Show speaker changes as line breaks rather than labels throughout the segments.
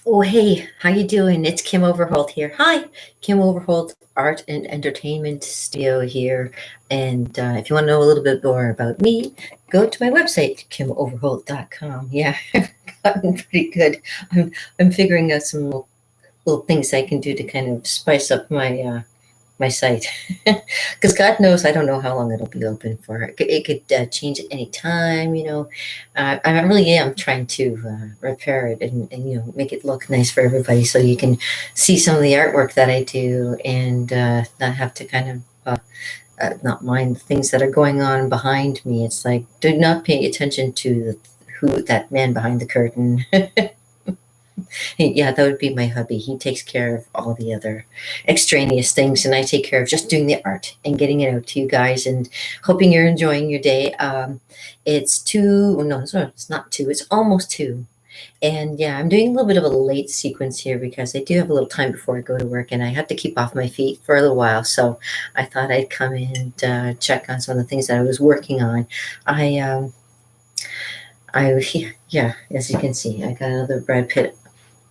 Oh, hey, how you doing? It's Kim Overholt here. Hi, Kim Overholt Art and Entertainment Studio here. And if you want to know a little bit more about me, go to my website, kimoverholt.com. Yeah, I've gotten pretty good. I'm figuring out some little things I can do to kind of spice up my site, because God knows I don't know how long it'll be open for. It could change at any time. I really am trying to repair it and make it look nice for everybody, so you can see some of the artwork that I do and not have to kind of not mind the things that are going on behind me. It's like, do not pay attention to who that man behind the curtain. Yeah, that would be my hubby. He takes care of all the other extraneous things, and I take care of just doing the art and getting it out to you guys and hoping you're enjoying your day. It's two, no, it's not two, it's almost two. And yeah, I'm doing a little bit of a late sequence here because I do have a little time before I go to work and I have to keep off my feet for a little while. So I thought I'd come in and check on some of the things that I was working on. I, um, yeah, as you can see, I got another Brad Pitt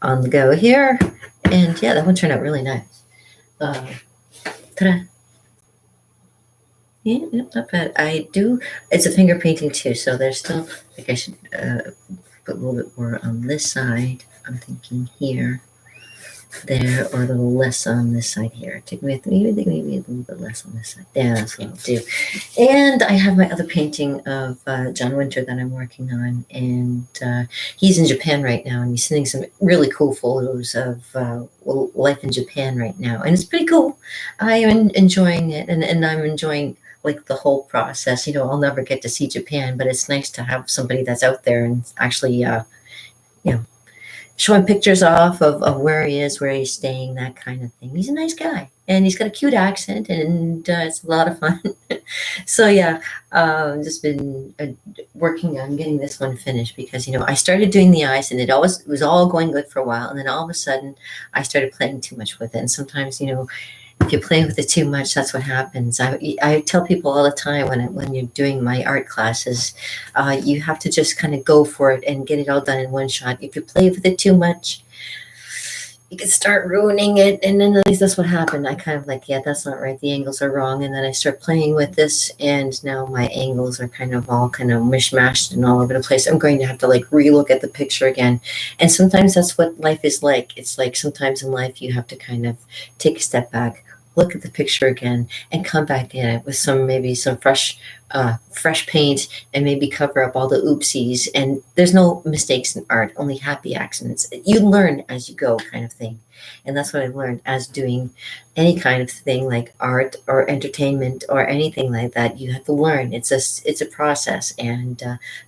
on the go here. And yeah, that one turned out really nice. Uh, ta-da. Yeah, not bad. It's a finger painting too, so there's still, like I should put a little bit more on this side. I'm thinking here, there, or a little less on this side here. Maybe a little bit less on this side. Yeah, that's what I'll do. And I have my other painting of John Winter that I'm working on, and he's in Japan right now, and he's sending some really cool photos of life in Japan right now, and it's pretty cool. I am enjoying it, and I'm enjoying like the whole process. I'll never get to see Japan, but it's nice to have somebody that's out there and actually, you know, showing pictures off of where he is, where he's staying, that kind of thing. He's a nice guy, and he's got a cute accent, and it's a lot of fun. So yeah, just been working on getting this one finished because I started doing the eyes, and it was all going good for a while, and then all of a sudden I started playing too much with it, and sometimes if you play with it too much, that's what happens. I tell people all the time when you're doing my art classes, you have to just kind of go for it and get it all done in one shot. If you play with it too much, you can start ruining it, and then at least that's what happened. I kind of like, yeah, that's not right. The angles are wrong, and then I start playing with this, and now my angles are all kind of mishmashed and all over the place. I'm going to have to like relook at the picture again, and sometimes that's what life is like. It's like sometimes in life you have to kind of take a step back, look at the picture again, and come back in it with maybe some fresh paint, and maybe cover up all the oopsies. And there's no mistakes in art, only happy accidents. You learn as you go, kind of thing. And that's what I've learned as doing any kind of thing like art or entertainment or anything like that. You have to learn. It's a process, and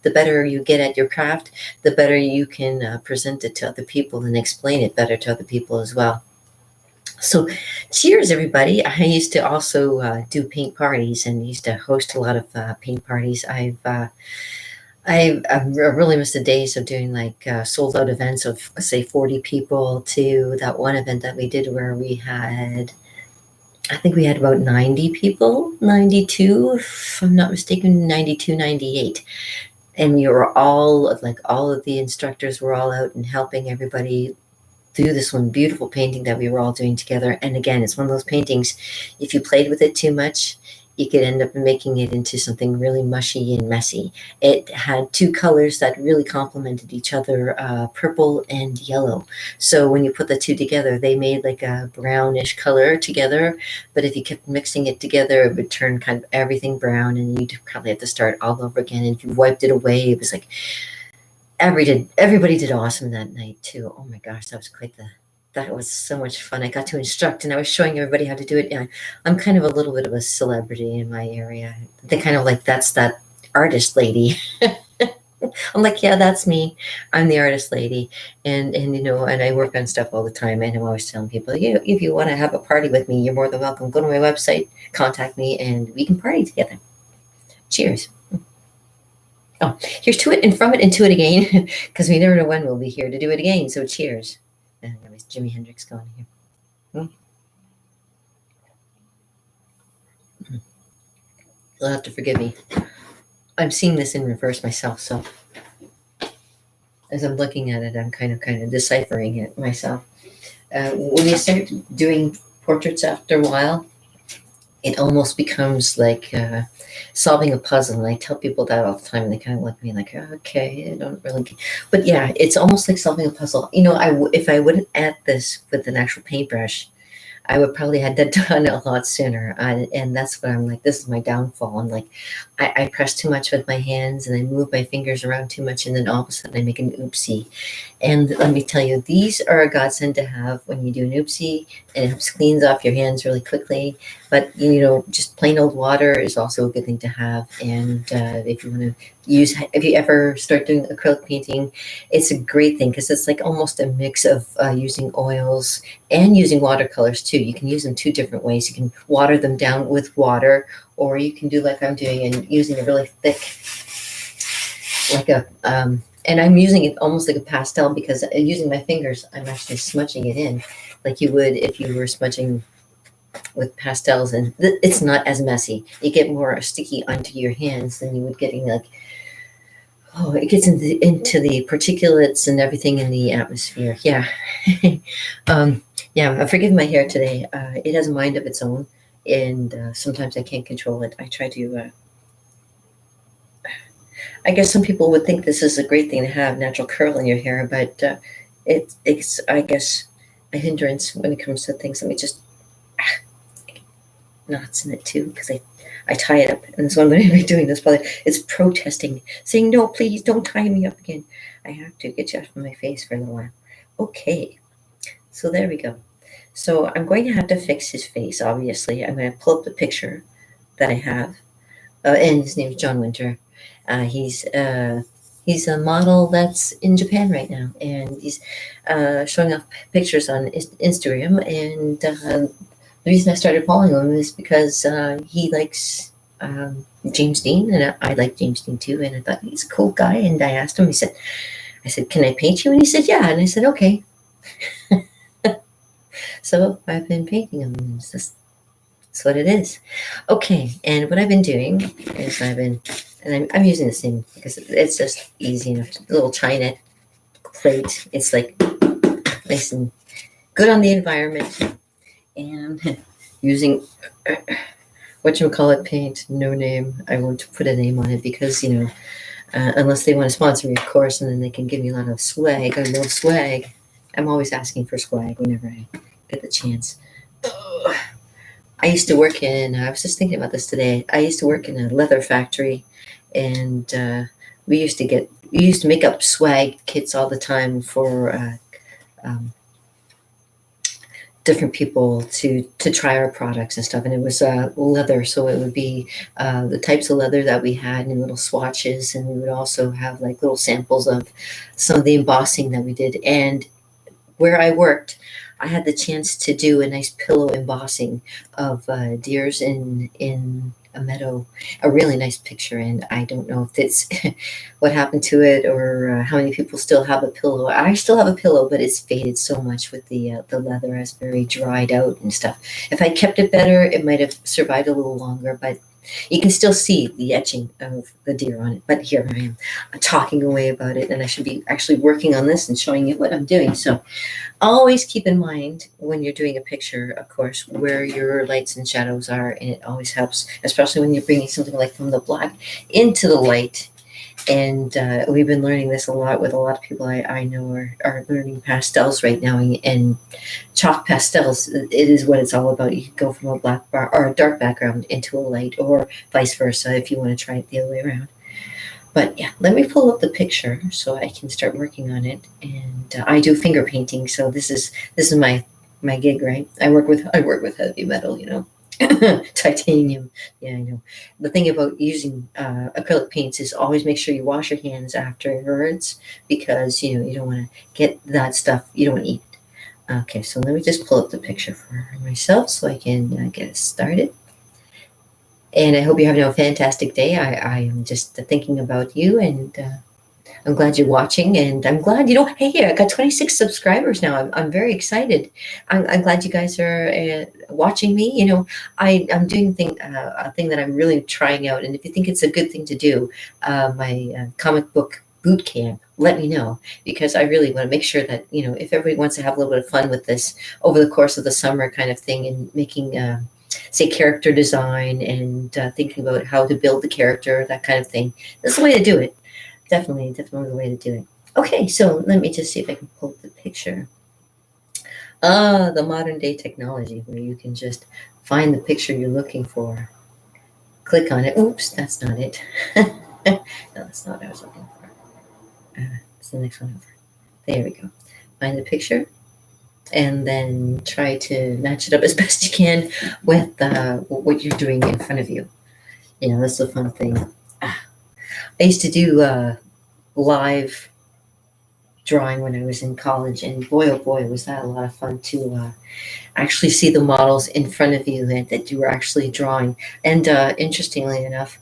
the better you get at your craft, the better you can present it to other people and explain it better to other people as well. So, cheers, everybody. I used to also do paint parties and used to host a lot of paint parties. I've really missed the days of doing like sold out events of, say, 40 people to that one event that we did where I think we had about 90 people, 92, if I'm not mistaken, 92, 98. And we were all of the instructors were all out and helping everybody do this one beautiful painting that we were all doing together. And again, it's one of those paintings, if you played with it too much, you could end up making it into something really mushy and messy. It had two colors that really complemented each other, purple and yellow. So when you put the two together, they made like a brownish color together. But if you kept mixing it together, it would turn kind of everything brown, and you'd probably have to start all over again. And if you wiped it away, it was like everybody did awesome that night too. Oh my gosh, that was so much fun. I got to instruct, and I was showing everybody how to do it. And I'm kind of a little bit of a celebrity in my area. They kind of like, that's that artist lady. I'm like, yeah, that's me. I'm the artist lady, and I work on stuff all the time. And I'm always telling people, if you want to have a party with me, you're more than welcome. Go to my website, contact me, and we can party together. Cheers. Oh, here's to it and from it and to it again, because we never know when we'll be here to do it again. So cheers. And there was Jimi Hendrix going here. You'll have to forgive me. I'm seeing this in reverse myself, so. as I'm looking at it, I'm kind of deciphering it myself. When you start doing portraits after a while, it almost becomes like solving a puzzle. And I tell people that all the time, and they kind of look at me like, okay, I don't really. But yeah, it's almost like solving a puzzle. If I wouldn't add this with an actual paintbrush, I would probably had that done a lot sooner. And that's what I'm like, this is my downfall. I'm like, I press too much with my hands and I move my fingers around too much. And then all of a sudden I make an oopsie. And let me tell you, these are a godsend to have when you do an oopsie, and it helps cleans off your hands really quickly. But, just plain old water is also a good thing to have. And if you want to if you ever start doing acrylic painting, it's a great thing because it's like almost a mix of using oils and using watercolors too. You can use them two different ways. You can water them down with water, or you can do like I'm doing and using a really thick, like and I'm using it almost like a pastel because using my fingers, I'm actually smudging it in like you would if you were smudging with pastels, and it's not as messy. You get more sticky onto your hands than you would getting like, oh, it gets into the particulates and everything in the atmosphere. Yeah. um, yeah, I forgive my hair today. It has a mind of its own, and sometimes I can't control it. I try to. I guess some people would think this is a great thing to have natural curl in your hair, but it's I guess a hindrance when it comes to things. Let me just knots in it too because I tie it up, and so I'm going to be doing this. Probably it's protesting, saying no, please don't tie me up again. I have to get you off of my face for a little while. Okay, so there we go. So I'm going to have to fix his face. Obviously, I'm going to pull up the picture that I have, and his name is John Winter. He's a model that's in Japan right now, and he's showing off pictures on Instagram. And the reason I started following him is because he likes James Dean, and I like James Dean too. And I thought he's a cool guy. And I asked him. I said, "Can I paint you?" And he said, "Yeah." And I said, "Okay." So I've been painting him. And that's what it is. Okay, and what I've been doing is I'm using the same because it's just easy enough. A little china plate. It's like nice and good on the environment. And using whatchamacallit paint, no name. I won't put a name on it because, unless they want to sponsor me, of course, and then they can give me a lot of swag. I love swag. I'm always asking for swag whenever I get the chance. I used to work I was just thinking about this today. I used to work in a leather factory, and we used to make up swag kits all the time for different people to try our products and stuff. And it was leather, so it would be the types of leather that we had in little swatches, and we would also have like little samples of some of the embossing that we did. And where I worked, I had the chance to do a nice pillow embossing of deers in a meadow, a really nice picture. And I don't know if it's what happened to it or how many people still have a pillow. I still have a pillow, but it's faded so much with the leather has very dried out and stuff. If I kept it better, it might have survived a little longer, but you can still see the etching of the deer on it. But here I am talking away about it, and I should be actually working on this and showing you what I'm doing. So always keep in mind when you're doing a picture, of course, where your lights and shadows are, and it always helps, especially when you're bringing something like from the black into the light. And we've been learning this a lot with a lot of people I know are learning pastels right now, and chalk pastels. It is what it's all about. You can go from a black bar or a dark background into a light, or vice versa if you want to try it the other way around. But yeah, let me pull up the picture so I can start working on it. And I do finger painting, so this is my gig, right? I work with heavy metal, titanium. Yeah, I know. The thing about using acrylic paints is always make sure you wash your hands afterwards because you don't want to get that stuff. You don't want to eat it. Okay, so let me just pull up the picture for myself so I can get it started. And I hope you're having a fantastic day. I am just thinking about you, and I'm glad you're watching, and I'm glad, hey, I got 26 subscribers now. I'm very excited. I'm glad you guys are watching me. I'm doing a thing that I'm really trying out, and if you think it's a good thing to do, my comic book boot camp, let me know, because I really want to make sure that, if everybody wants to have a little bit of fun with this over the course of the summer kind of thing, and making, say, character design, and thinking about how to build the character, that kind of thing. That's the way to do it. Definitely, definitely the way to do it. Okay, so let me just see if I can pull up the picture. The modern day technology where you can just find the picture you're looking for. Click on it. Oops, that's not it. No, that's not what I was looking for. It's the next one over. There we go. Find the picture and then try to match it up as best you can with what you're doing in front of you. That's the fun thing. I used to do live drawing when I was in college, and boy, oh boy, was that a lot of fun to actually see the models in front of you that you were actually drawing. And interestingly enough,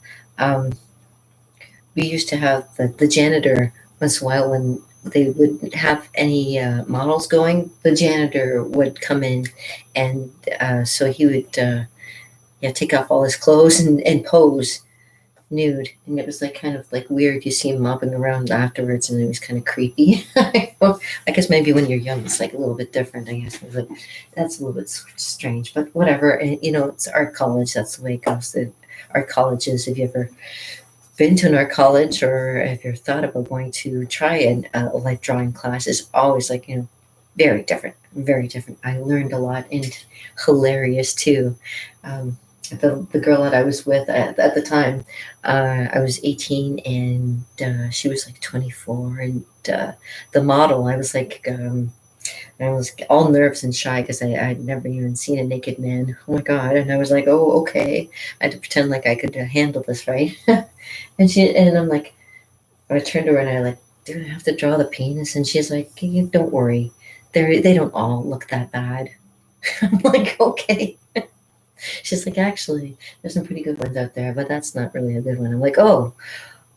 we used to have the janitor once in a while when they wouldn't have any models going. The janitor would come in, and so he would take off all his clothes and pose nude, and it was like kind of like weird. You see him mopping around afterwards, and it was kind of creepy. I guess maybe when you're young, it's like a little bit different. I guess but that's a little bit strange, but whatever. And it's art college. That's the way it goes. The art colleges. If you ever been to an art college, or if you're thought about going to try a life drawing class, is always like very different, very different. I learned a lot, and hilarious too. The girl that I was with at the time, I was 18, and she was like 24, and the model, I was like, I was all nerves and shy because I'd never even seen a naked man. Oh my God. And I was like, oh, okay. I had to pretend like I could handle this, right? and I'm like, I turned to her and I like, do I have to draw the penis? And she's like, don't worry. They don't all look that bad. I'm like, okay. She's like, actually, there's some pretty good ones out there, but that's not really a good one. I'm like, oh,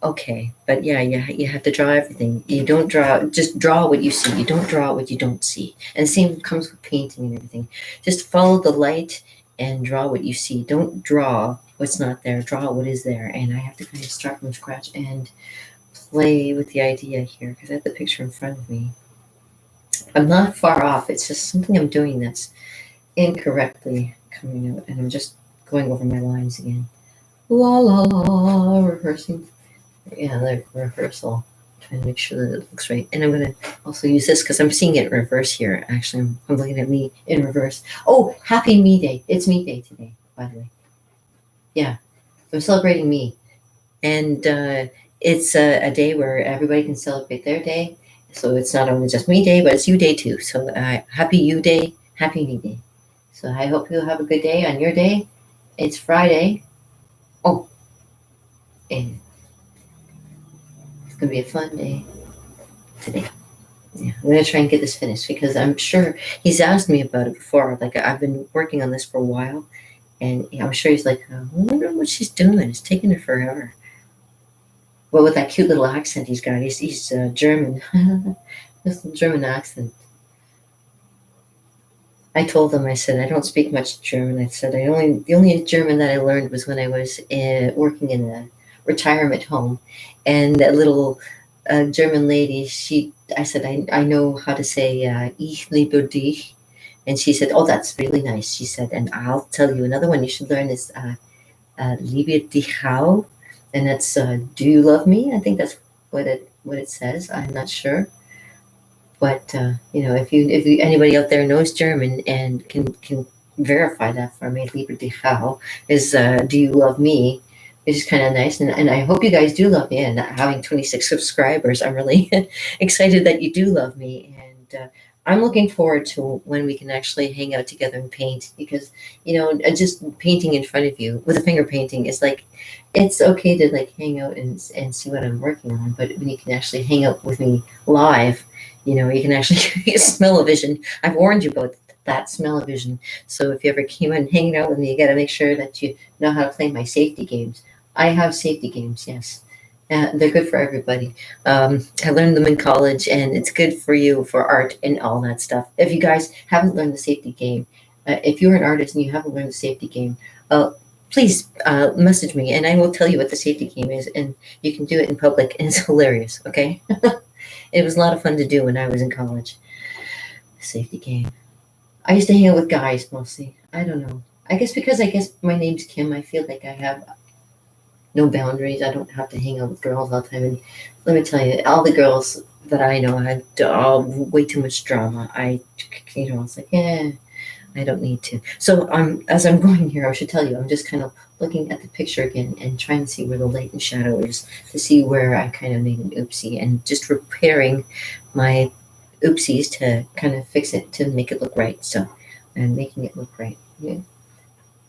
okay. But yeah, you have to draw everything. You don't just draw what you see. You don't draw what you don't see. And the same comes with painting and everything. Just follow the light and draw what you see. Don't draw what's not there. Draw what is there. And I have to kind of start from scratch and play with the idea here because I have the picture in front of me. I'm not far off. It's just something I'm doing that's incorrectly coming out, and I'm just going over my lines again. La la la, rehearsing. Yeah, the rehearsal. Trying to make sure that it looks right. And I'm going to also use this because I'm seeing it in reverse here. Actually, I'm looking at me in reverse. Oh, happy me day. It's me day today, by the way. Yeah, I'm celebrating me. And it's a day where everybody can celebrate their day. So it's not only just me day, but it's you day too. So happy you day, happy me day. So I hope you'll have a good day on your day. It's Friday. Oh, and it's going to be a fun day today. Yeah, I'm going to try and get this finished because I'm sure he's asked me about it before. Like, I've been working on this for a while, and I'm sure he's like, I wonder what she's doing. It's taking her forever. Well, with that cute little accent he's got, he's German. This little German accent. I told them, I said, I don't speak much German. I said, the only German that I learned was when I was working in a retirement home. And that little German lady, I said, I know how to say, ich liebe dich. And she said, oh, that's really nice. She said, and I'll tell you another one you should learn is liebe dich auch. And that's, do you love me? I think that's what it says. I'm not sure. But if anybody out there knows German and can verify that for me, Liebe dich auch is do you love me? Which is kind of nice, and I hope you guys do love me. And having 26 subscribers, I'm really excited that you do love me, and I'm looking forward to when we can actually hang out together and paint. Because just painting in front of you with a finger painting is like, it's okay to like hang out and see what I'm working on, but when you can actually hang out with me live. You can actually smell-o-vision. I've warned you about that smell-o-vision. So if you ever came in hanging out with me, you got to make sure that you know how to play my safety games. I have safety games, yes. They're good for everybody. I learned them in college, and it's good for you for art and all that stuff. If you guys haven't learned the safety game, if you're an artist and you haven't learned the safety game, please message me and I will tell you what the safety game is, and you can do it in public and it's hilarious, okay? It was a lot of fun to do when I was in college. Safety game. I used to hang out with guys mostly. I don't know. I guess my name's Kim. I feel like I have no boundaries. I don't have to hang out with girls all the time. And let me tell you, all the girls that I know had way too much drama. It's like, yeah, I don't need to. So as I'm going here, I should tell you, I'm just kind of looking at the picture again and trying to see where the light and shadow is to see where I kind of made an oopsie and just repairing my oopsies to kind of fix it to make it look right. So I'm making it look right. Yeah.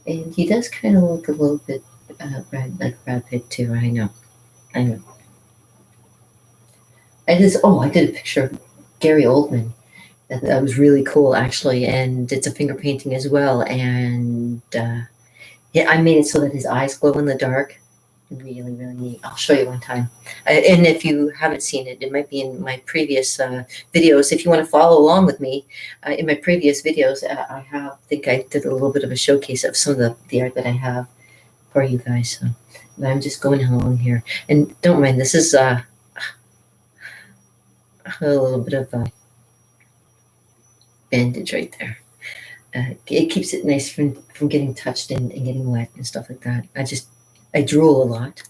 And he does kind of look a little bit like Brad Pitt too. I know. I know. I did a picture of Gary Oldman. That was really cool, actually, and it's a finger painting as well. And yeah, I made it so that his eyes glow in the dark. Really, really neat. I'll show you one time. And if you haven't seen it, it might be in my previous videos. If you want to follow along with me, in my previous videos, I think I did a little bit of a showcase of some of the art that I have for you guys. So I'm just going along here. And don't mind, this is a little bit of a bandage right there. It keeps it nice from getting touched and getting wet and stuff like that. I drool a lot.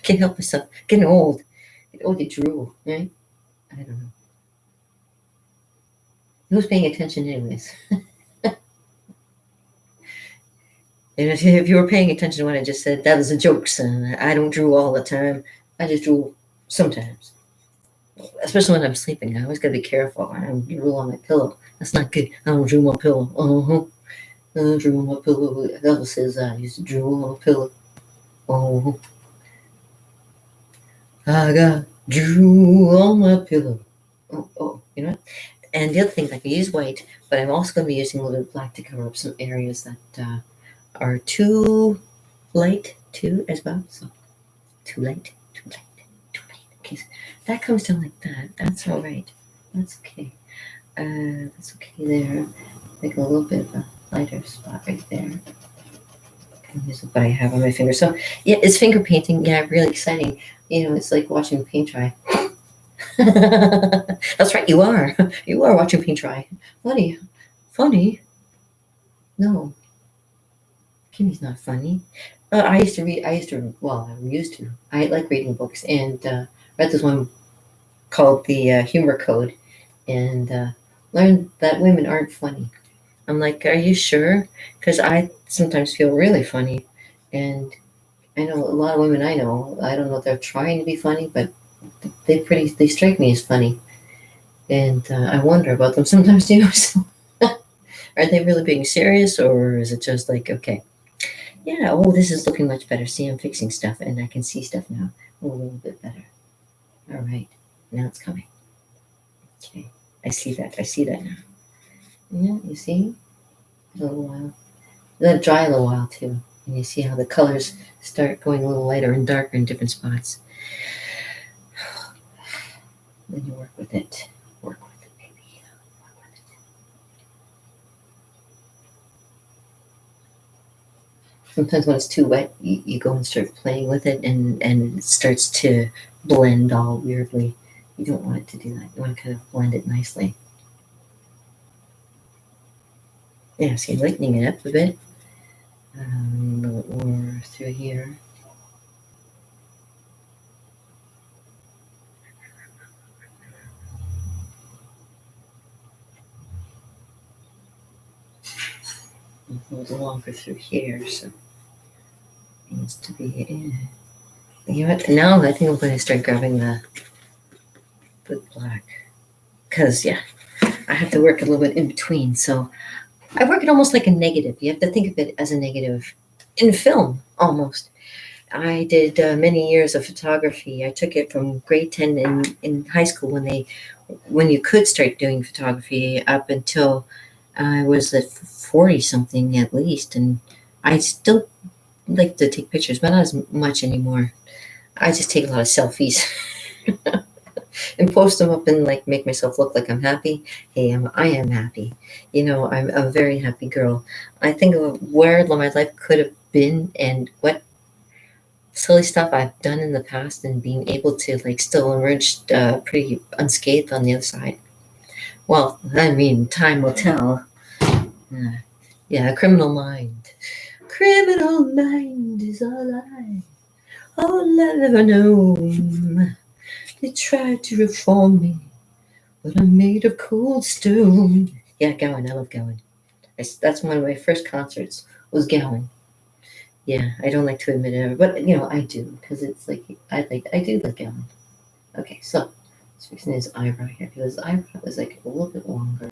Can't help myself. Getting old. Get old, you drool, right? I don't know. Who's paying attention anyways? And if you were paying attention to what I just said, that was a joke, son. I don't drool all the time. I just drool sometimes. Especially when I'm sleeping. I always gotta be careful. I don't drool on my pillow. That's not good. I don't drool on my pillow. I don't drool on my pillow. The devil says I used to drool on my pillow. Oh, I got drool on my pillow. You know what? And the other thing, like I use white, but I'm also going to be using a little bit of black to cover up some areas that are too light too as well. So too light, too light, too light. Okay, so that comes down like that. That's all right. That's okay. That's okay there. Make a little bit of a lighter spot right there. Here's what I have on my finger. So yeah, it's finger painting. Yeah, really exciting. You know, it's like watching paint dry. That's right, you are. You are watching paint dry. Funny. Funny? No. Kimmy's not funny. I used to read, I like reading books and read this one called The Humor Code and learned that women aren't funny. I'm like, are you sure? Because I sometimes feel really funny. And I know a lot of women I know, I don't know if they're trying to be funny, but they strike me as funny. And I wonder about them sometimes too. So, are they really being serious or is it just like, okay, yeah, oh, this is looking much better. See, I'm fixing stuff and I can see stuff now a little bit better. All right, now it's coming. Okay, I see that. I see that now. Yeah, you see? A little while. Let it dry a little while too. And you see how the colors start going a little lighter and darker in different spots. Then you work with it. Work with it, baby. Work with it. Sometimes when it's too wet, you go and start playing with it and it starts to blend all weirdly. You don't want it to do that. You want to kind of blend it nicely. Yeah, see, lightening it up a bit. A little more through here. A little longer through here, so it needs to be in. You know what? Now I think I'm going to start grabbing the black because yeah, I have to work a little bit in between. So I work it almost like a negative. You have to think of it as a negative in film almost. I did many years of photography. I took it from grade 10 in high school when you could start doing photography up until I was at 40 something at least. And I still like to take pictures, but not as much anymore. I just take a lot of selfies. and post them up and like make myself look like I'm happy. Hey, I am happy. I'm a very happy girl. I think of where my life could have been and what silly stuff I've done in the past and being able to like still emerge pretty unscathed on the other side. Well, I mean, time will tell. Yeah, criminal mind. Criminal mind is all I've ever known. They tried to reform me, but I'm made of cold stone. Yeah, Gowan. I love Gowan. That's one of my first concerts was Gowan. Yeah, I don't like to admit it, but I do because it's like I do like Gowan. Okay, so let's fixing his eyebrow here because his eyebrow is like a little bit longer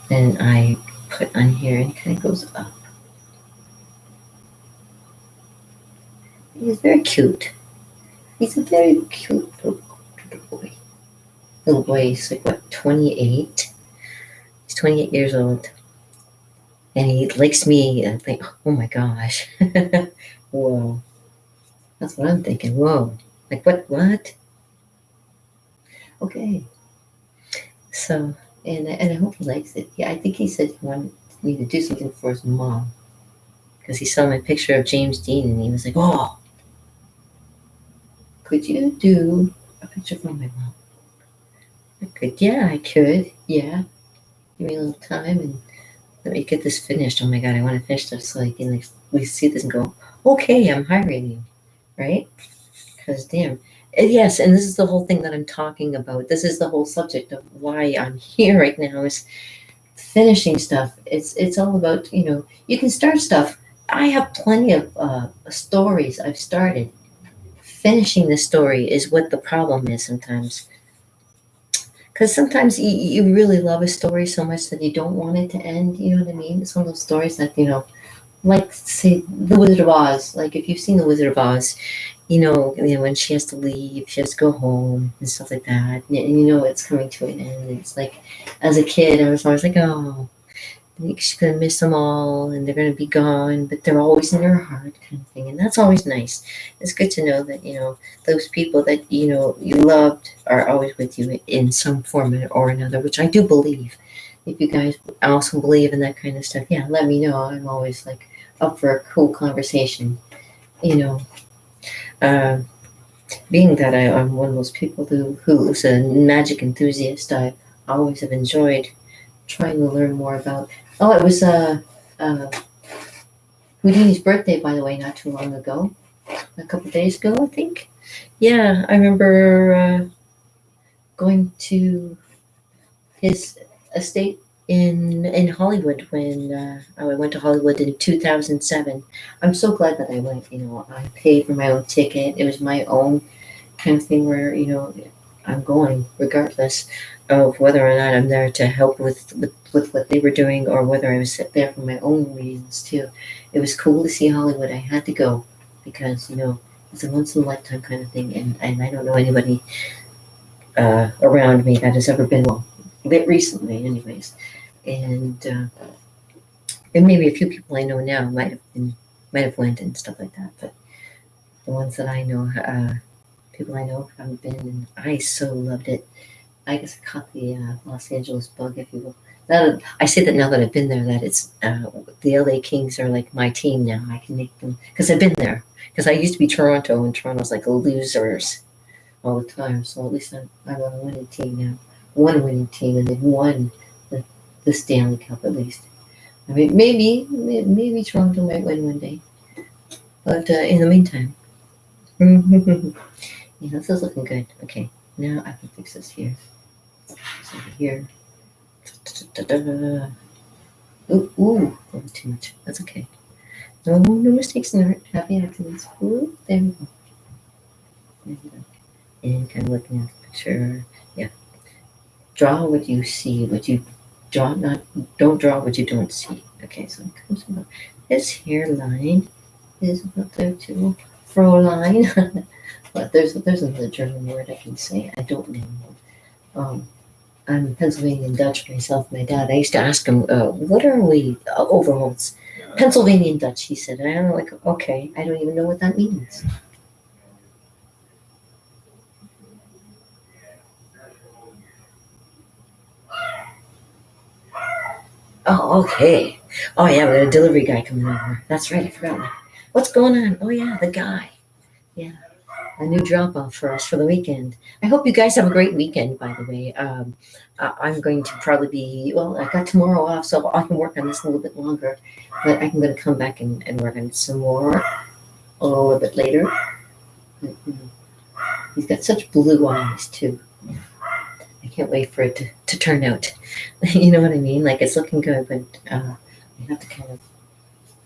than I put on here, and it kind of goes up. He's very cute. He's a very cute little boy. Little boy, he's like what, 28? He's 28 years old. And he likes me. I think, oh my gosh. Whoa. That's what I'm thinking. Whoa. Like what? Okay. So, and I hope he likes it. Yeah, I think he said he wanted me to do something for his mom. Because he saw my picture of James Dean and he was like, oh, could you do a picture for my mom? I could. Yeah, I could. Yeah. Give me a little time and let me get this finished. Oh my God, I want to finish this so I can like we see this and go, okay, I'm hiring you. Right? Because damn. Yes, and this is the whole thing that I'm talking about. This is the whole subject of why I'm here right now is finishing stuff. It's all about, you can start stuff. I have plenty of stories I've started. Finishing the story is what the problem is sometimes. Because sometimes you really love a story so much that you don't want it to end. You know what I mean? It's one of those stories that, like, say, The Wizard of Oz. Like, if you've seen The Wizard of Oz, when she has to leave, she has to go home and stuff like that. And it's coming to an end. And it's like, as a kid, I was always like, oh, she's going to miss them all and they're going to be gone, but they're always in her heart kind of thing. And that's always nice. It's good to know that, those people that, you loved are always with you in some form or another, which I do believe. If you guys also believe in that kind of stuff, yeah, let me know. I'm always like up for a cool conversation, uh, being that I'm one of those people who's a magic enthusiast. I always have enjoyed trying to learn more about. Oh, it was Houdini's birthday, by the way, not too long ago, a couple days ago, I think. Yeah, I remember going to his estate in Hollywood when I went to Hollywood in 2007. I'm so glad that I went. I paid for my own ticket. It was my own kind of thing where I'm going regardless of whether or not I'm there to help with what they were doing or whether I was there for my own reasons too. It was cool to see Hollywood. I had to go because it's a once in a lifetime kind of thing, and I don't know anybody around me that has ever been, well, recently anyways, and maybe a few people I know now might have went and stuff like that, but the ones that I know, people I know haven't been, and I so loved it. I guess I caught the Los Angeles bug, if you will. I say that now that I've been there, that it's the LA Kings are like my team now. I can make them because I've been there. Because I used to be Toronto, and Toronto's like losers all the time. So at least I'm on a winning team now. One winning team, and they've won the Stanley Cup at least. I mean, maybe Toronto might win one day, but in the meantime, this is looking good. Okay, now I can fix this here. So here. Ooh, too much. That's okay. No mistakes in art. Happy accidents. Ooh, there we go. There we go. And kind of looking at the picture. Yeah. Draw what you see. What you draw, don't draw what you don't see. Okay, so it comes about this hairline is about there too. Fräulein. But there's another German word I can say. I don't know. I'm Pennsylvanian Dutch myself. My dad, I used to ask him, what are we, overalls? Pennsylvanian Dutch, he said. And I'm like, okay, I don't even know what that means. Oh, okay. Oh, yeah, we got a delivery guy coming over. That's right, I forgot. What's going on? Oh, yeah, the guy. Yeah, a new drop off for us for the weekend. I hope you guys have a great weekend, by the way. I'm going to probably be, well, I got tomorrow off, so I can work on this a little bit longer, but I'm going to come back and work on it some more a little bit later. Mhm. He's got such blue eyes, too. I can't wait for it to turn out. You know what I mean? Like, it's looking good, but you have to kind of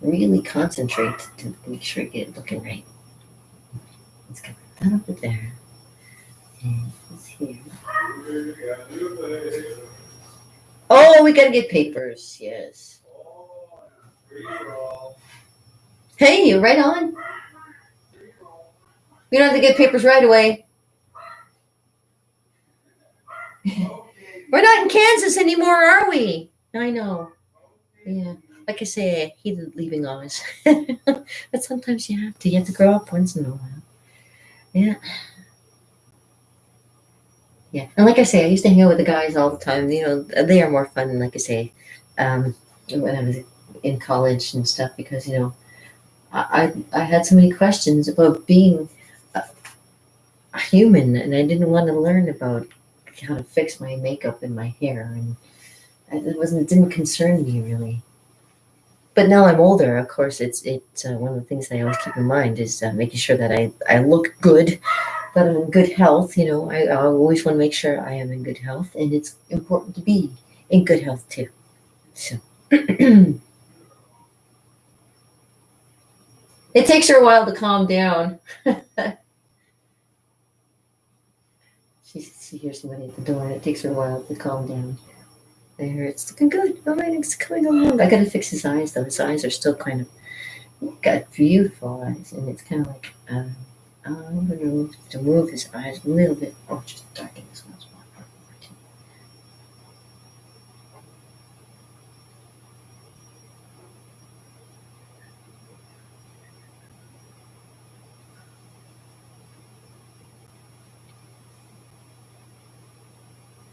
really concentrate to make sure you get it looking right. Let's get that over there. And this here. Oh, we gotta get papers. Yes. Hey, you're right on. We don't have to get papers right away. We're not in Kansas anymore, are we? I know. Yeah. Like I say, I hated leaving Oz. But sometimes you have to. You have to grow up once in a while. Yeah. Yeah. And like I say, I used to hang out with the guys all the time. You know, they are more fun, like I say, when I was in college and stuff, because, you know, I had so many questions about being a human, and I didn't want to learn about how to fix my makeup and my hair, and it didn't concern me really. But now I'm older, of course. It's one of the things that I always keep in mind is making sure that I look good, that I'm in good health. You know, I always want to make sure I am in good health, and it's important to be in good health too. So. It takes her a while to calm down. She hears somebody at the door, and it takes her a while to calm down. There, it's looking good. All right, it's coming along. I gotta fix his eyes though. His eyes are still kind of got beautiful eyes, and it's kind of like I'm gonna move his eyes a little bit. Oh, just darken this one spot more too.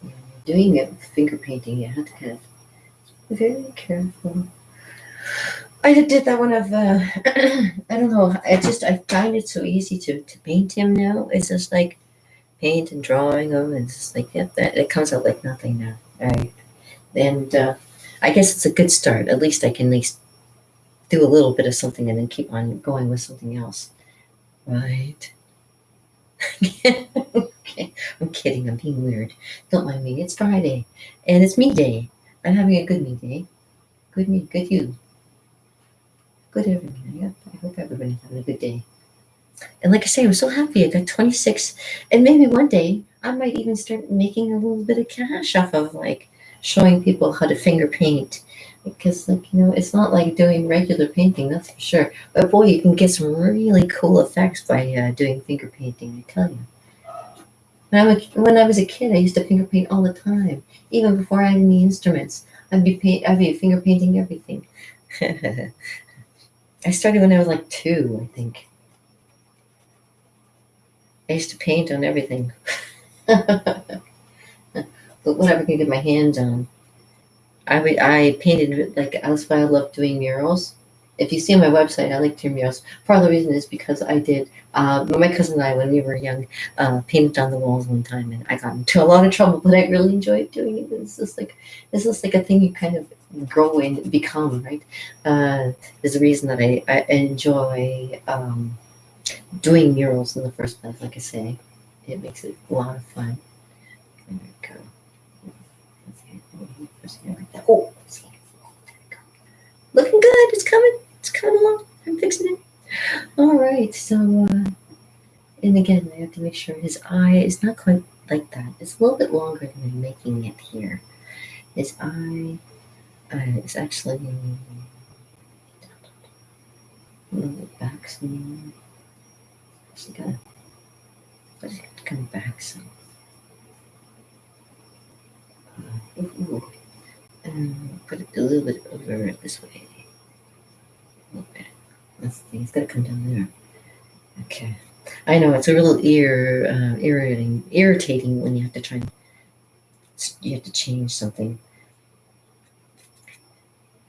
When you're doing it with finger painting, you have to kind of be very careful. I did that one of I don't know. I find it so easy to paint him now. It's just like paint and drawing them. It's just like yeah, that it comes out like nothing now. Right, and I guess it's a good start. At least I can at least do a little bit of something and then keep on going with something else. Right. Okay. I'm kidding. I'm being weird. Don't mind me. It's Friday, and it's me day. I'm having a good me day. Good me. Good you. Good everyone. Yep. I hope everybody's having a good day. And like I say, I'm so happy. I got 26, and maybe one day I might even start making a little bit of cash off of like showing people how to finger paint. Because like you know, it's not like doing regular painting, that's for sure. But boy, you can get some really cool effects by doing finger painting. I tell you. When I was a kid, I used to finger paint all the time, even before I had any instruments. I'd be finger painting everything. I started when I was like 2, I think. I used to paint on everything. But whatever I could get my hands on. I painted like that's why I love doing murals. If you see on my website, I like to do murals. Part of the reason is because I did. My cousin and I, when we were young, painted on the walls one time, and I got into a lot of trouble. But I really enjoyed doing it. It's just like a thing you kind of grow and become, right? There's a reason that I enjoy doing murals in the first place. Like I say, it makes it a lot of fun. There we go. Like that. Oh, looking good. It's coming. It's coming along. I'm fixing it. All right. So, and again, I have to make sure his eye is not quite like that. It's a little bit longer than I'm making it here. His eye is actually a little bit back some. Actually, gotta come back some. Ooh. Put it a little bit over this way. A little bit. That's the thing. It's got to come down there. Okay. I know it's a little irritating when you have to try and you have to change something.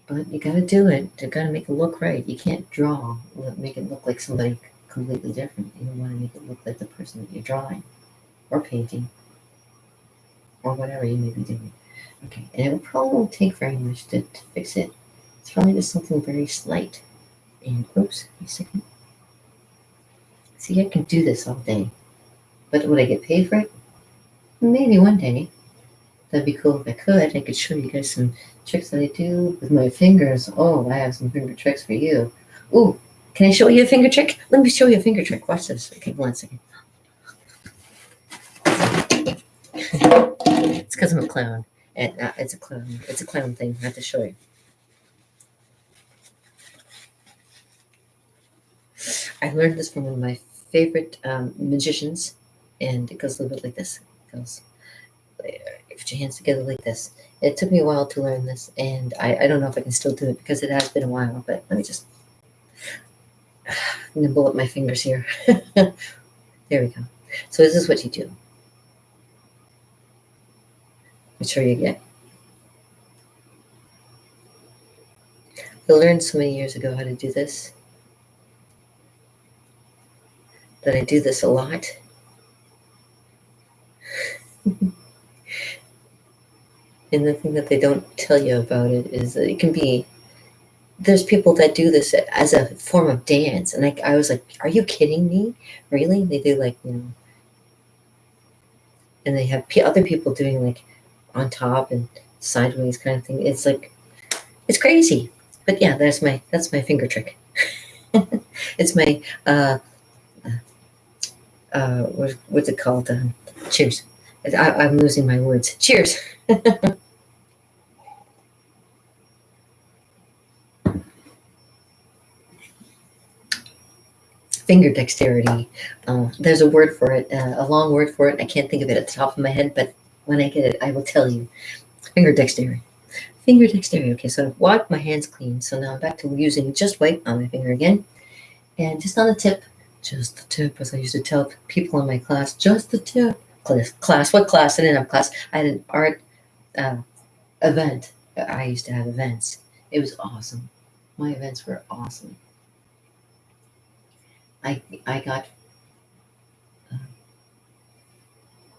But you got to do it. You got to make it look right. You can't draw, make it look like somebody completely different. You want to make it look like the person that you're drawing or painting or whatever you may be doing. Okay, and it probably won't take very much to fix it. It's probably just something very slight. And oops, a second. See, I can do this all day. But would I get paid for it? Maybe one day. That'd be cool if I could. I could show you guys some tricks that I do with my fingers. Oh, I have some finger tricks for you. Ooh, can I show you a finger trick? Let me show you a finger trick. Watch this. Okay, 1 second. It's because I'm a clown. And it's a clown. It's a clown thing. I have to show you. I learned this from one of my favorite magicians, and it goes a little bit like this. It goes, put your hands together like this. It took me a while to learn this, and I don't know if I can still do it because it has been a while, but let me just nibble up my fingers here. There we go. So this is what you do. I'm sure you get. I learned so many years ago how to do this, that I do this a lot. And the thing that they don't tell you about it is that it can be, there's people that do this as a form of dance. And I was like, are you kidding me? Really? They do like, and they have other people doing like on top and sideways kind of thing. It's like, it's crazy. But yeah, that's my finger trick. It's my, what's it called? Cheers. I'm losing my words. Cheers. Finger dexterity. There's a word for it, a long word for it. I can't think of it at the top of my head, but when I get it, I will tell you. Finger dexterity. Finger dexterity. Okay, so I've washed my hands clean. So now I'm back to using just white on my finger again. And just on the tip, just the tip, as I used to tell people in my class, just the tip. Class, what class? I didn't have class. I had an art event. I used to have events. It was awesome. My events were awesome. I got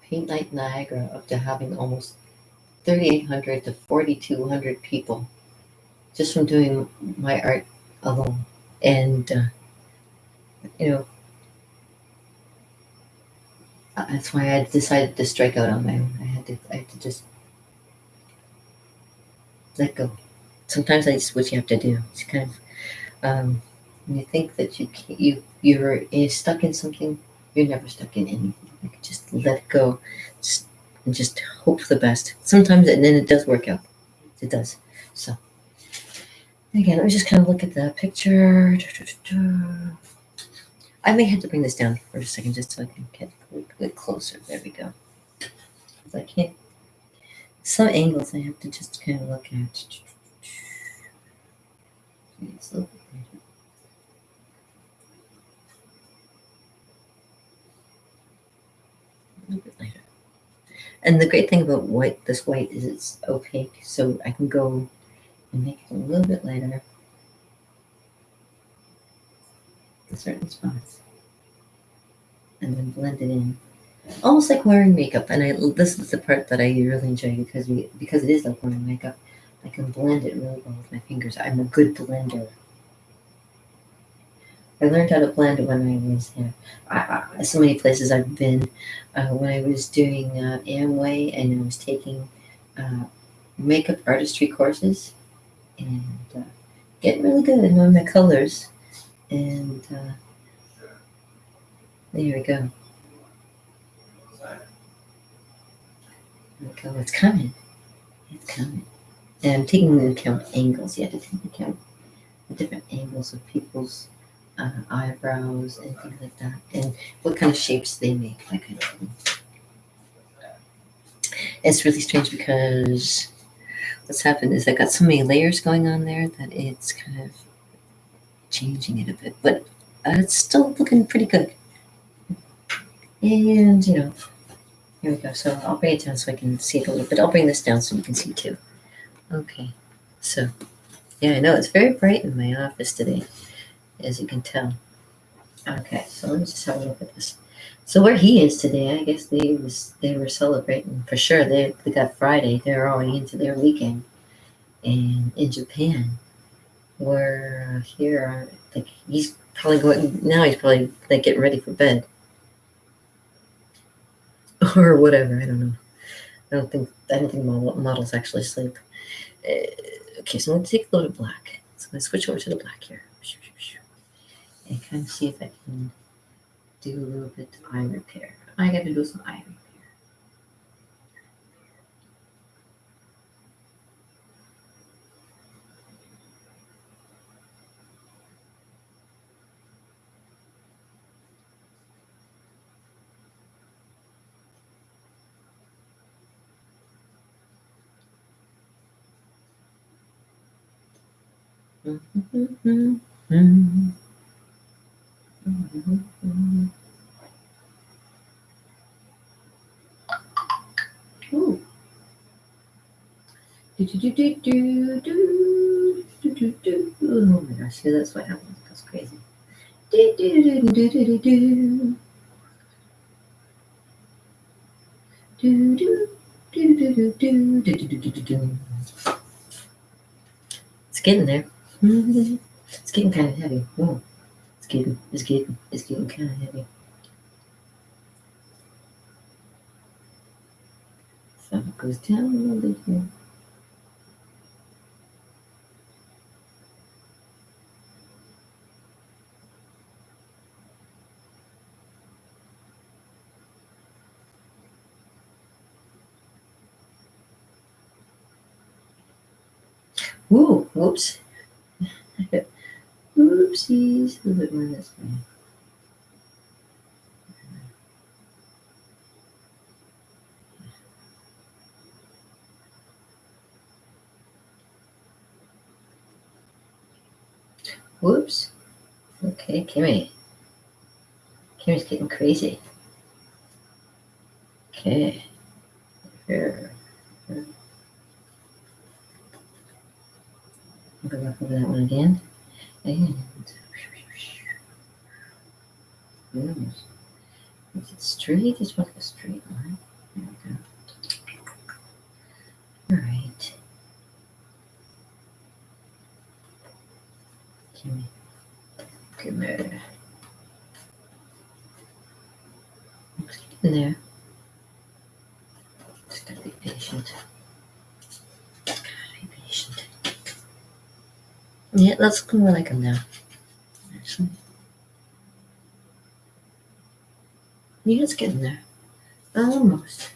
Paint Night Niagara up to having almost 3,800 to 4,200 people just from doing my art alone. And, that's why I decided to strike out on my own. I had to just let go. Sometimes that's what you have to do. It's kind of, when you think that you're stuck in something, you're never stuck in anything. You can just let it go, and just hope for the best. Sometimes, and then it does work out. It does. So again, let me just kind of look at the picture. I may have to bring this down for a second just so I can get a little bit closer. There we go. I can't. Some angles I have to just kind of look at. It's a little bit later. A little bit later. And the great thing about this white is it's opaque, so I can go and make it a little bit lighter in certain spots, and then blend it in, almost like wearing makeup. And this is the part that I really enjoy because it is like wearing makeup. I can blend it really well with my fingers. I'm a good blender. I learned how to blend when I was so many places I've been. When I was doing Amway, and I was taking makeup artistry courses, and getting really good at knowing my colors. And there we go. It's coming. It's coming. And I'm taking into account angles. You have to take into account the different angles of people's eyebrows and things like that, and what kind of shapes they make, that kind of thing. It's really strange because what's happened is I got so many layers going on there that it's kind of changing it a bit, but it's still looking pretty good. And here we go. So I'll bring it down so I can see it a little bit. I'll bring this down so you can see too. Okay, so Yeah, I know. It's very bright in my office today, as you can tell. Okay, so let me just have a look at this. So where he is today, I guess they were celebrating for sure. They got Friday. They're already into their weekend, and in Japan, where here, like he's probably going now. He's probably like getting ready for bed or whatever. I don't know. I don't think models actually sleep. Okay, so I'm going to take a load of black. So I'm going to switch over to the black here. And kind of see if I can do a little bit of eye repair. I got to do some eye repair. Ooh. Oh my gosh, see, that's what happens. That's crazy. It's getting there. It's getting kind of heavy. Whoa. It's getting kind of heavy. So it goes down a little bit here. Ooh, whoops. Oopsies. A little bit more this way. Whoops. Okay, Kimmy. Kimmy's getting crazy. Okay. Here. Go back over that one again. And is it straight? Just want a straight line. There we go. All right. Kimmy. Come here. Get in there. Just gotta be patient. Gotta be patient. Yeah, that's more like him now. Actually. Yeah, it's getting there. Almost.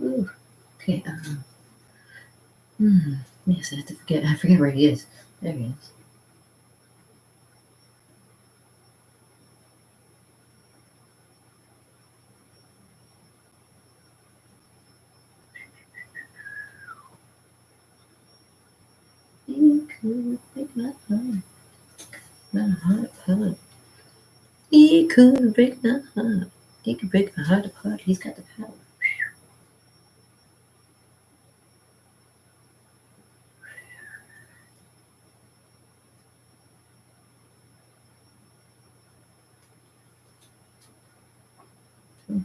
Ooh. Okay. Yes, I have to forget. I forget where he is. There he is. He could break my heart. My heart. He could break my heart. He could break my heart apart. He's got the power.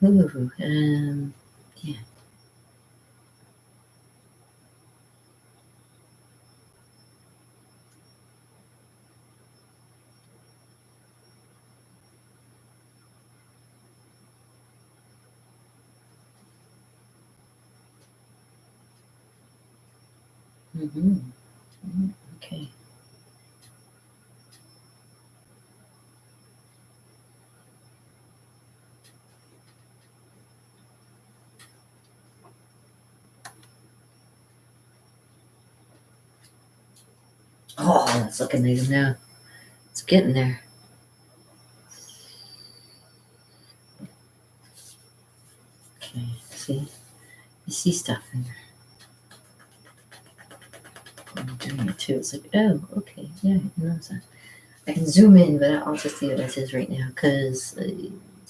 Ooh, yeah. Okay. Oh, that's looking like now. It's getting there. Okay, see? You see stuff in there. I'm doing it too. It's like, oh, okay, yeah, I notice that. I can zoom in, but I'll just leave it as is right now because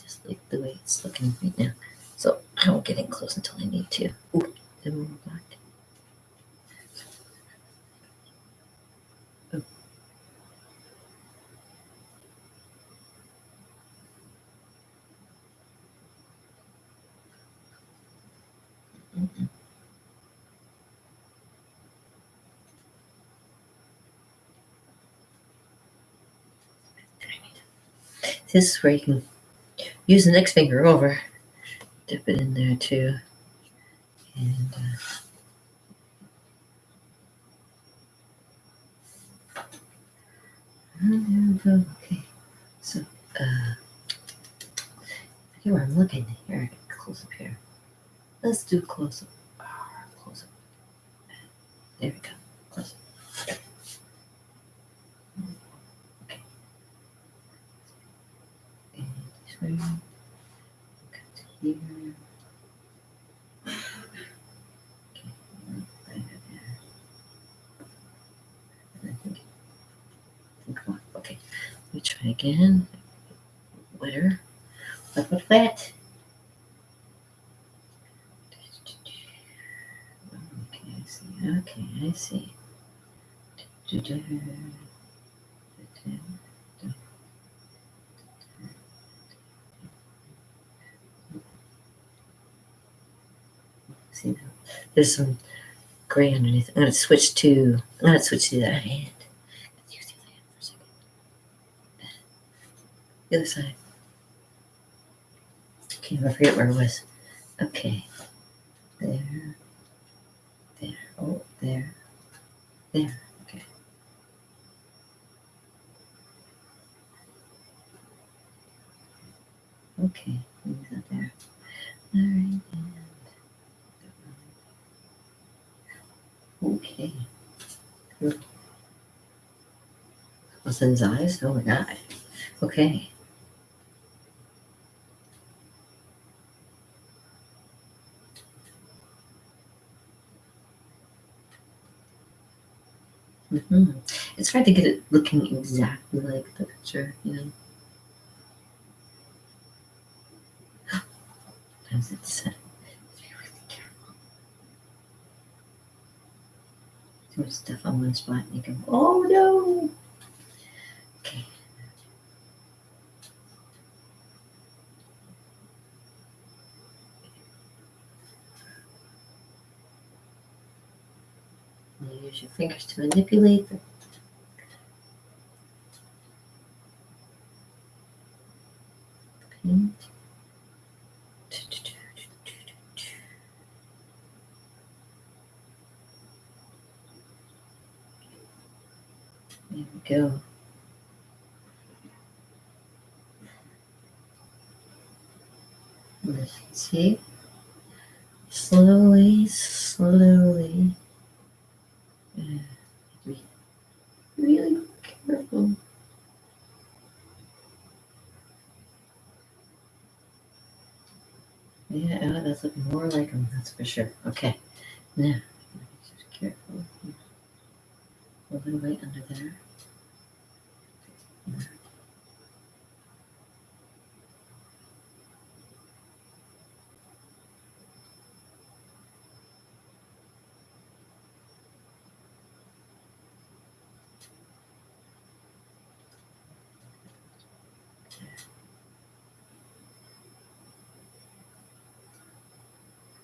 just like the way it's looking right now. So I won't get in close until I need to. Ooh, the more black. Oh. Mm-mm. This is where you can use the next finger over, dip it in there too, and there we go. Okay, so I forget where I'm looking here. Close up here. Let's do close up. Close up. There we go. Close up. Okay. And this way. Cut here. Okay. Right there. And I think come on. Okay. Let me try again. Wetter. What? Okay, I see. Okay, I see. See now, there's some gray underneath. I'm gonna switch to that hand. Use the other hand for a second. The other side. Okay, I forget where it was. Okay. There. There. Oh, there. There. Okay. Okay. Leave that there. Alright. Okay. Good. What's in his eyes? Oh my god. Okay. Mm-hmm. It's hard to get it looking exactly like the picture, you know. Sometimes it's be really careful. Too much stuff on one spot, and you go, oh no. Okay. You use your fingers to manipulate the paint. There we go. Let's see. Slowly. Be really careful. Yeah, oh, that's looking more like him, that's for sure. Okay. Now, just careful. A little right under there.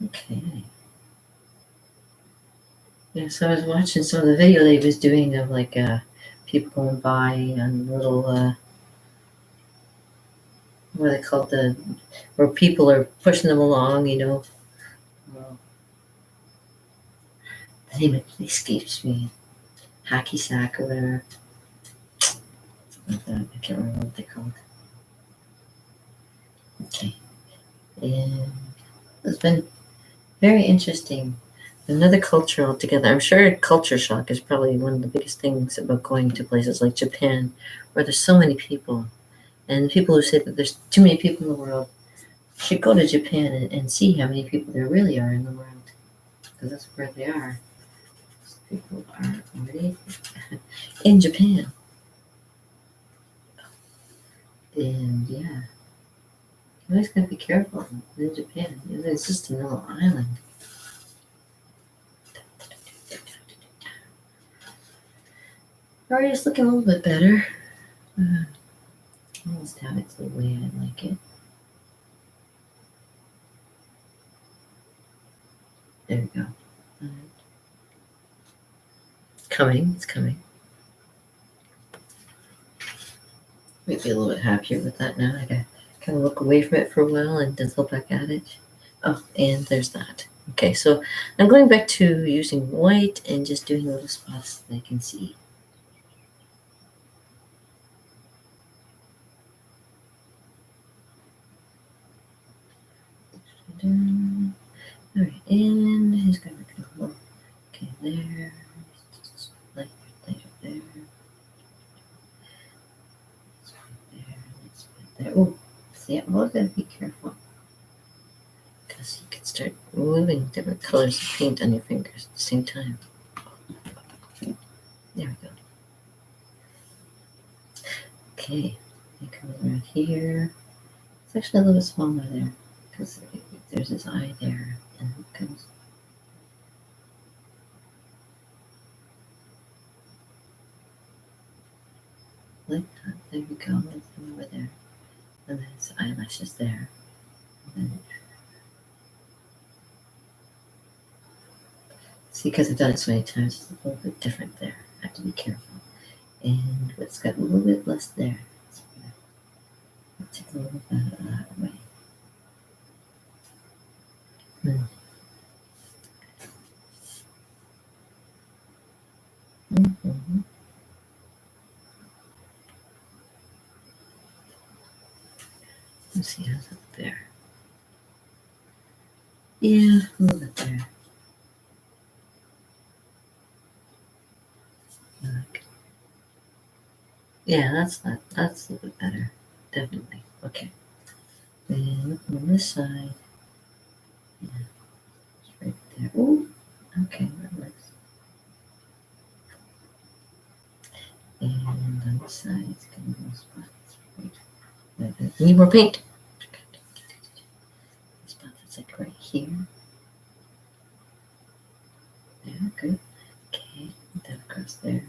Okay. Yeah, so I was watching some of the video they was doing of like people going by on little what are they called, the where people are pushing them along, you know. Well, the name escapes me. Hacky sack or whatever. Like that. I can't remember what they're called. Okay. And it's been very interesting. Another culture altogether. I'm sure culture shock is probably one of the biggest things about going to places like Japan, where there's so many people. And people who say that there's too many people in the world should go to Japan and see how many people there really are in the world. Because that's where they are. people are already in Japan. And yeah, you always gotta be careful in Japan. It's just a little island. Alright, it's looking a little bit better. Almost have it the way I like it. There we go. It's coming. It's coming. Might be a little bit happier with that now. I gotta kind of look away from it for a while and then look back at it. Oh, and there's that. Okay, so I'm going back to using white and just doing little spots that I can see. All right, and he's gonna go. Okay, there. Light there. There. There. Oh, see, I'm always gotta be careful because you can start moving different colors of paint on your fingers at the same time. There we go. Okay, it comes around here. It's actually a little bit smaller there because there's his eye there, and it comes. Like that. There we go. It's over there. And then his eyelashes there. And then, see, because I've done it so many times, it's a little bit different there. I have to be careful. And it's got a little bit less there. So I'll take a little bit of that away. Mm-hmm. Let's see how's up there. Yeah, a little bit there. Like, yeah, that's a little bit better. Definitely. Okay. And look on this side. Yeah, it's right there. Oh, okay, that works. And on this side, it's getting little spots. Right. Need more paint. Spot that's like right here. Yeah, good. Okay, that across there.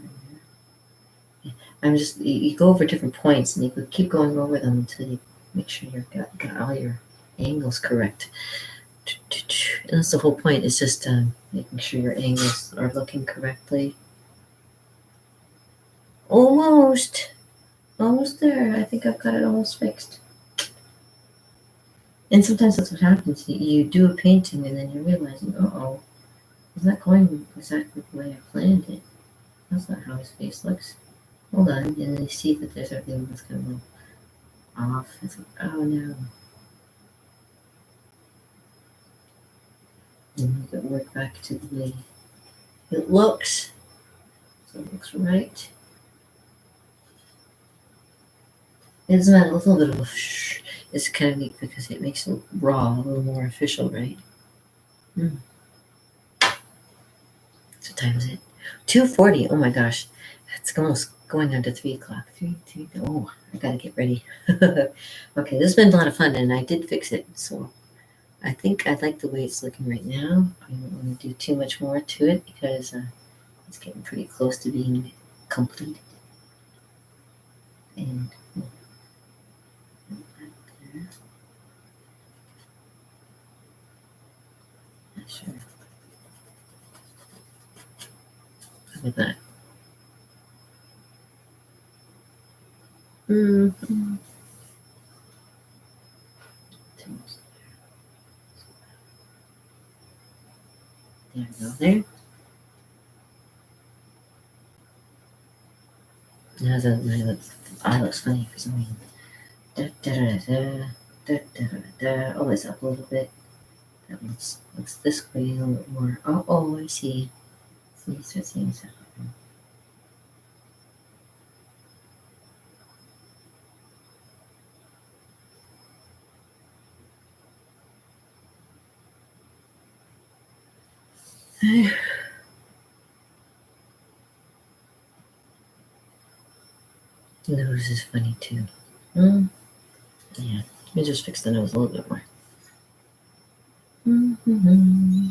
I'm just, you go over different points and you could keep going over them until you make sure you've got all your angles correct. And that's the whole point, is just making sure your angles are looking correctly. Almost there. I think I've got it almost fixed. And sometimes that's what happens. You do a painting and then you're realizing, uh-oh, is that going exactly the way I planned it? That's not how his face looks. Hold on, and then you see that there's everything that's kind of like off. It's like, oh no. And you can work back to the way it looks. So it looks right. It's not a little bit of a it's kind of neat because it makes it raw a little more official, right? So times it. 2:40. Oh my gosh. It's almost going on to 3 o'clock. Oh, I gotta get ready. Okay, this has been a lot of fun and I did fix it. So I think I like the way it's looking right now. I don't want to do too much more to it because it's getting pretty close to being complete. And there. Not sure. Look at that. Mm-hmm. There we go. There. Now the eye looks funny for some reason. Da, da, da, da, da, da, da, da. Oh, it's up a little bit. That looks this way a little bit more. Oh, I see. Start seeing stuff. nose is funny too. Mm, yeah, let me just fix the nose a little bit more. Mm-hmm.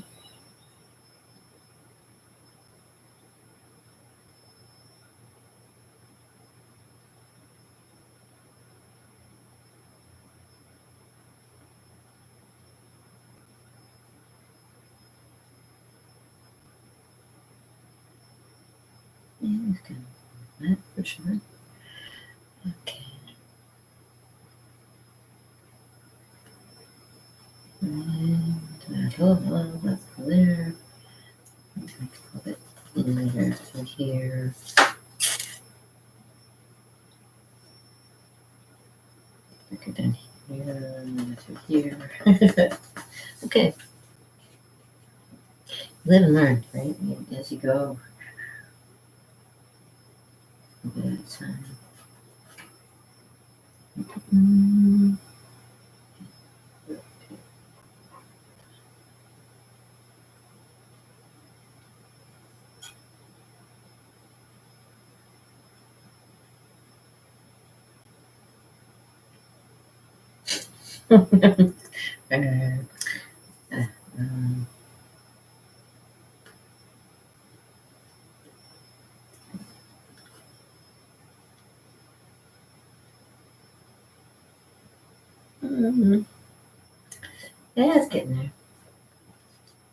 Yeah, it's kind of that for sure. Okay. And that's there. I'm going to put it later through here. Look it down here, and through here. Okay. Live and learn, right? As you go. A bit at a time. Mm. uh, um, mm, yeah, it's getting there.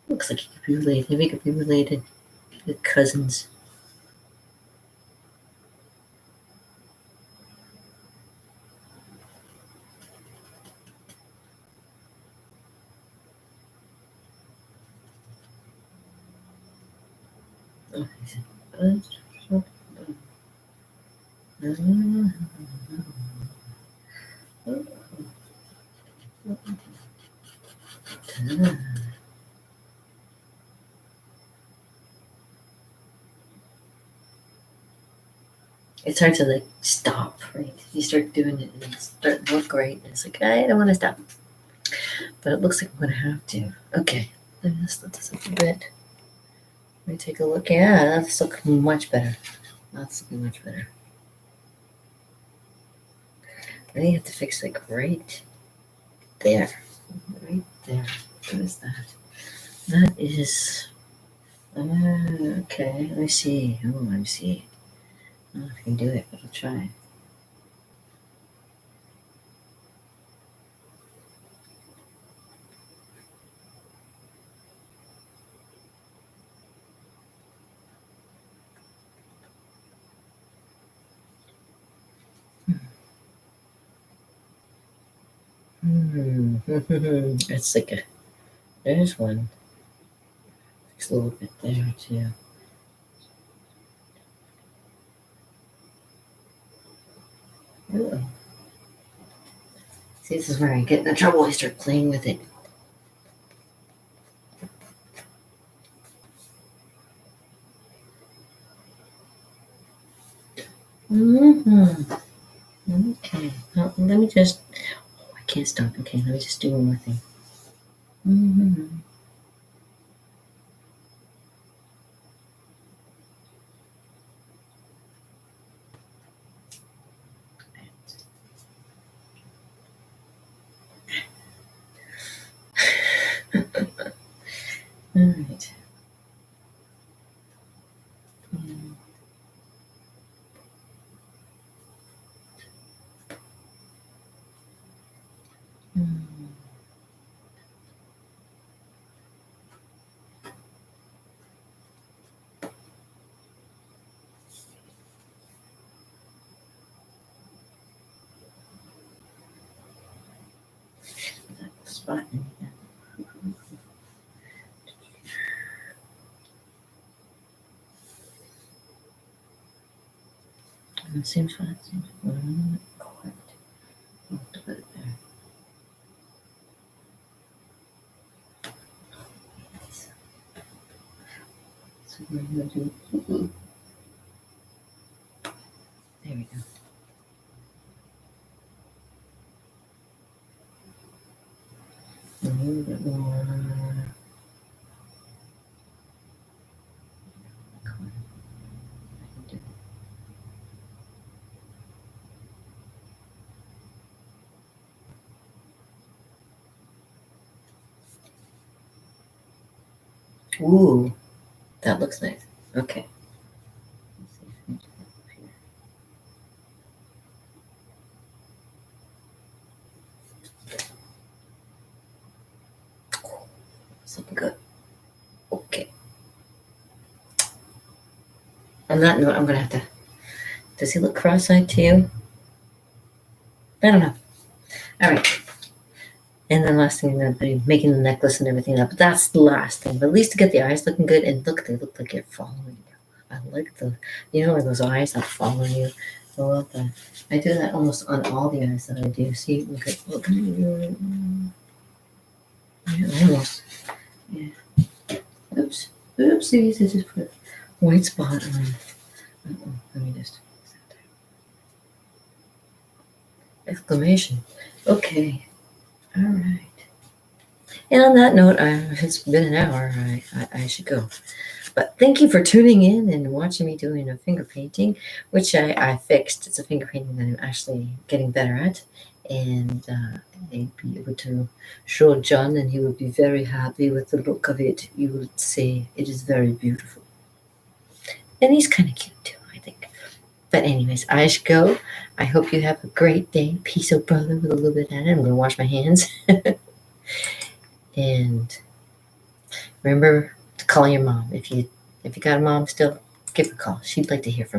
Looks like you could be related. Maybe you could be related. The cousins. Oh, he said, it's hard to like stop, right? You start doing it and it start to look great, and it's like I don't want to stop, but it looks like I'm gonna have to. Okay, let me just let this up a bit. Let me take a look. Yeah, that's looking much better. That's looking much better. I think I have to fix like right there, right there. What is that? That is okay. Let me see. Oh, let me see. I don't know if I can do it, but I'll try. Hmm. It's like a. There's one. It's a little bit there too. Ooh. See, this is where I get into trouble. I start playing with it. Mm-hmm. Okay. Well, let me just. Oh, I can't stop. Okay, let me just do one more thing. Mm-hmm. All right. Mm-hmm. Spot in here. It seems fine. It seems correct. I'll put it there. So we're gonna do. There we go. A little bit more. Ooh, that looks nice. Okay. Something good. Okay. On that note, I'm gonna have to. Does he look cross-eyed to you? I don't know. All right. And then last thing, I'm making the necklace and everything up. But that's the last thing. But at least to get the eyes looking good, and look, they look like you're following you. I like the, those eyes that follow you. I love that. I do that almost on all the eyes that I do. See, look. Yeah, almost. Yeah. Oops. Oopsies. I just put a white spot on. Let me just. Exclamation. Okay. All right. And on that note, it's been an hour. I should go. But thank you for tuning in and watching me doing a finger painting, which I fixed. It's a finger painting that I'm actually getting better at. And I'd be able to show John, and he would be very happy with the look of it. You would say it is very beautiful. And he's kind of cute too, I think. But anyways, I should go. I hope you have a great day. Peace out, brother, with a little bit of that. I'm going to wash my hands. And remember to call your mom. If you got a mom still, give her a call. She'd like to hear from you.